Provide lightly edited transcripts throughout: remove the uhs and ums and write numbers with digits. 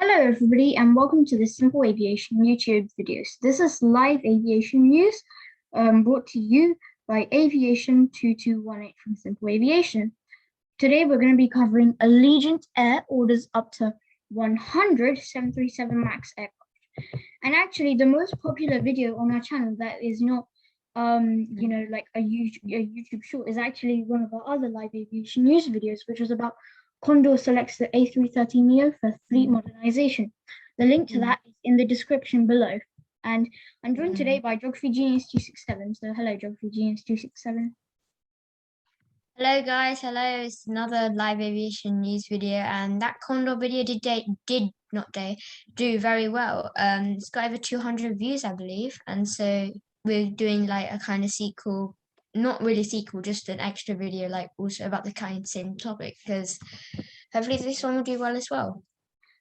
Hello, everybody, and welcome to the Simple Aviation YouTube videos. This is live aviation news brought to you by Aviation 2218 from Simple Aviation. Today, we're going to be covering Allegiant Air orders up to 100 737 MAX aircraft. And actually, the most popular video on our channel that is not, like a YouTube short is actually one of our other live aviation news videos, which was about Condor selects the A330neo for fleet modernization. The link to that is in the description below. And I'm joined today by Geography Genius 267. So hello, Geography Genius 267. Hello guys, hello. It's another live aviation news video, and that Condor video did do very well. It's got over 200 views, I believe, and so we're doing like a kind of sequel, not really sequel, just an extra video, like also about the kind of same topic, because hopefully this one will do well as well.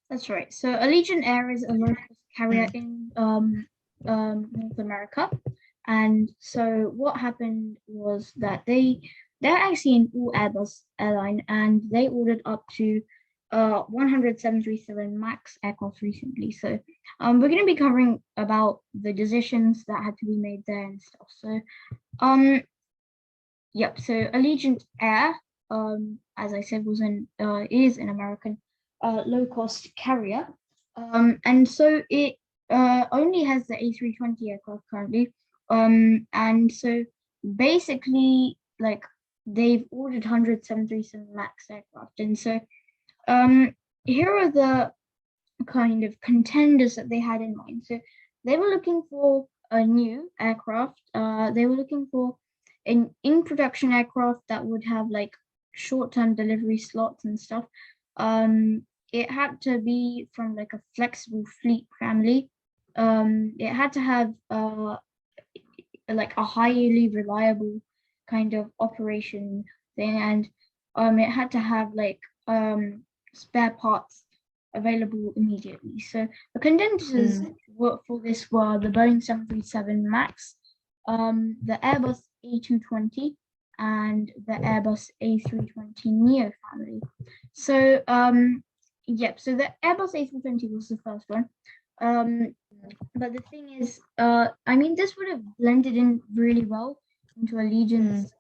That's right. So Allegiant Air is a low-cost carrier in North America, and so what happened was that they're actually an All-Airbus airline, and they ordered up to 100 737 MAX aircraft recently. So we're going to be covering about the decisions that had to be made there and stuff. So so Allegiant Air, as I said, is an American low-cost carrier, and so it only has the A320 aircraft currently, and so basically, like, they've ordered 100 737 MAX aircraft, and so here are the kind of contenders that they had in mind. So they were looking for a new aircraft. They were looking for an in-production aircraft that would have like short-term delivery slots and stuff. It had to be from like a flexible fleet family. It had to have like a highly reliable kind of operation thing, and it had to have like spare parts available immediately. So the contenders for this were the Boeing 737 MAX, the Airbus A220, and the Airbus A320neo family. So so the Airbus A320 was the first one. But the thing is, I mean, this would have blended in really well into Allegiant's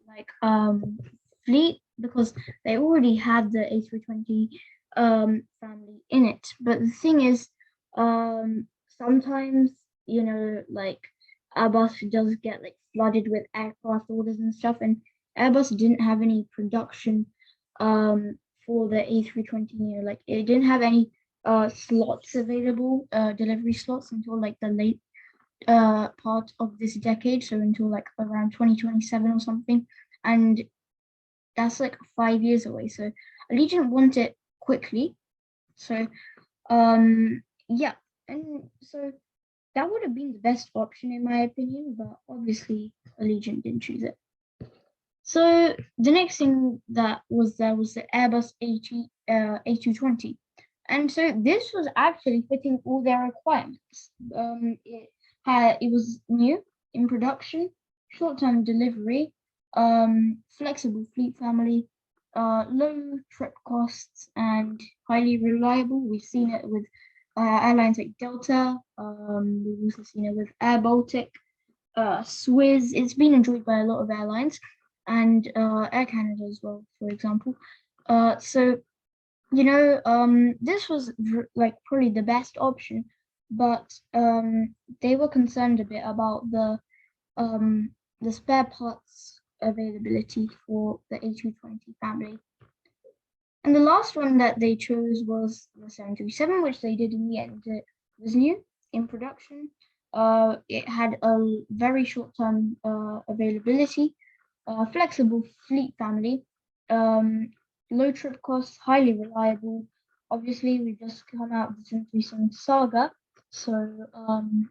fleet, because they already had the A320 family in it. But the thing is, sometimes, like, Airbus does get like flooded with aircraft orders and stuff, and Airbus didn't have any production for the A320neo. Like, it didn't have any slots available, delivery slots, until like the late part of this decade, so until like around 2027 or something, and that's like 5 years away. So Allegiant want it quickly. So and so that would have been the best option in my opinion, but obviously Allegiant didn't choose it. So the next thing that was there was the Airbus A220. And so this was actually fitting all their requirements. It was new, in production, short-term delivery, flexible fleet family, low trip costs, and highly reliable. We've seen it with airlines like Delta. We've also seen it with Air Baltic, Swiss. It's been enjoyed by a lot of airlines, and Air Canada as well, for example. This was like probably the best option, but they were concerned a bit about the spare parts availability for the A220 family. And the last one that they chose was the 737, which they did in the end. It was new, in production. It had a very short-term availability, flexible fleet family, low trip costs, highly reliable. Obviously, we just come out with the 737 saga, so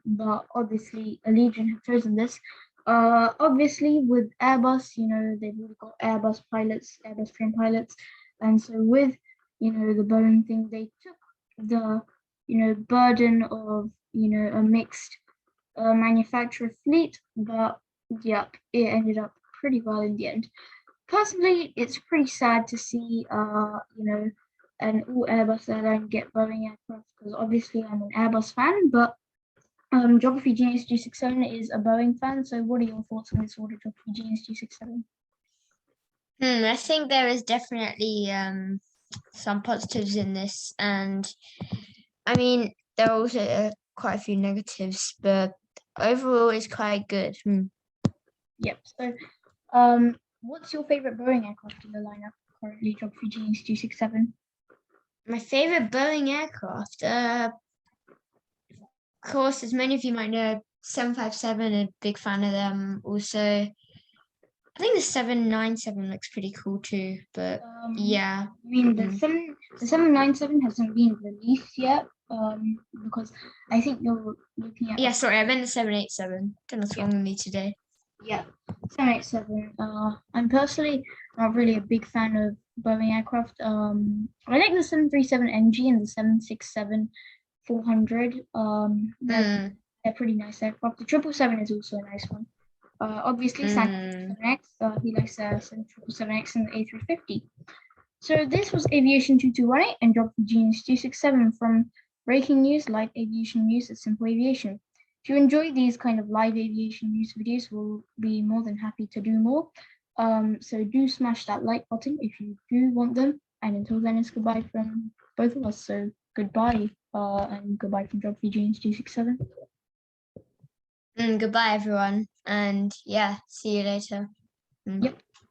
but obviously Allegiant have chosen this. Obviously with Airbus, they've already got Airbus pilots, Airbus trained pilots, and so with the Boeing thing, they took the burden of a mixed manufacturer fleet, but yeah, it ended up pretty well in the end. Personally, it's pretty sad to see and all Airbus airline get Boeing aircraft, because obviously I'm an Airbus fan, but Geography Genius G67 is a Boeing fan. So what are your thoughts on this order, Geography Genius G67? I think there is definitely some positives in this, and I mean there are also quite a few negatives, but overall it's quite good. Yep. So, what's your favorite Boeing aircraft in the lineup currently, Geography Genius G67? My favorite Boeing aircraft, of course, as many of you might know, 757, a big fan of them. Also, I think the 797 looks pretty cool too, but yeah. I mean, the 797 hasn't been released yet, because I think you're looking at. Yeah, sorry, I meant the 787. Don't know what's wrong with me today. Yeah, 787. I'm personally not really a big fan of Boeing aircraft. I like the 737NG and the 767-400. They're pretty nice aircraft. The 777 is also a nice one. Obviously, Sandy 7X, he likes 777X and the A350. So this was Aviation 2218 and Geography Genius 267 from Breaking News, Live Aviation News at Simple Aviation. If you enjoy these kind of live aviation news videos, we'll be more than happy to do more. So do smash that like button if you do want them. And until then, it's goodbye from both of us. So goodbye, and goodbye from Geography Genius 267. Goodbye, everyone. And yeah, see you later. Yep.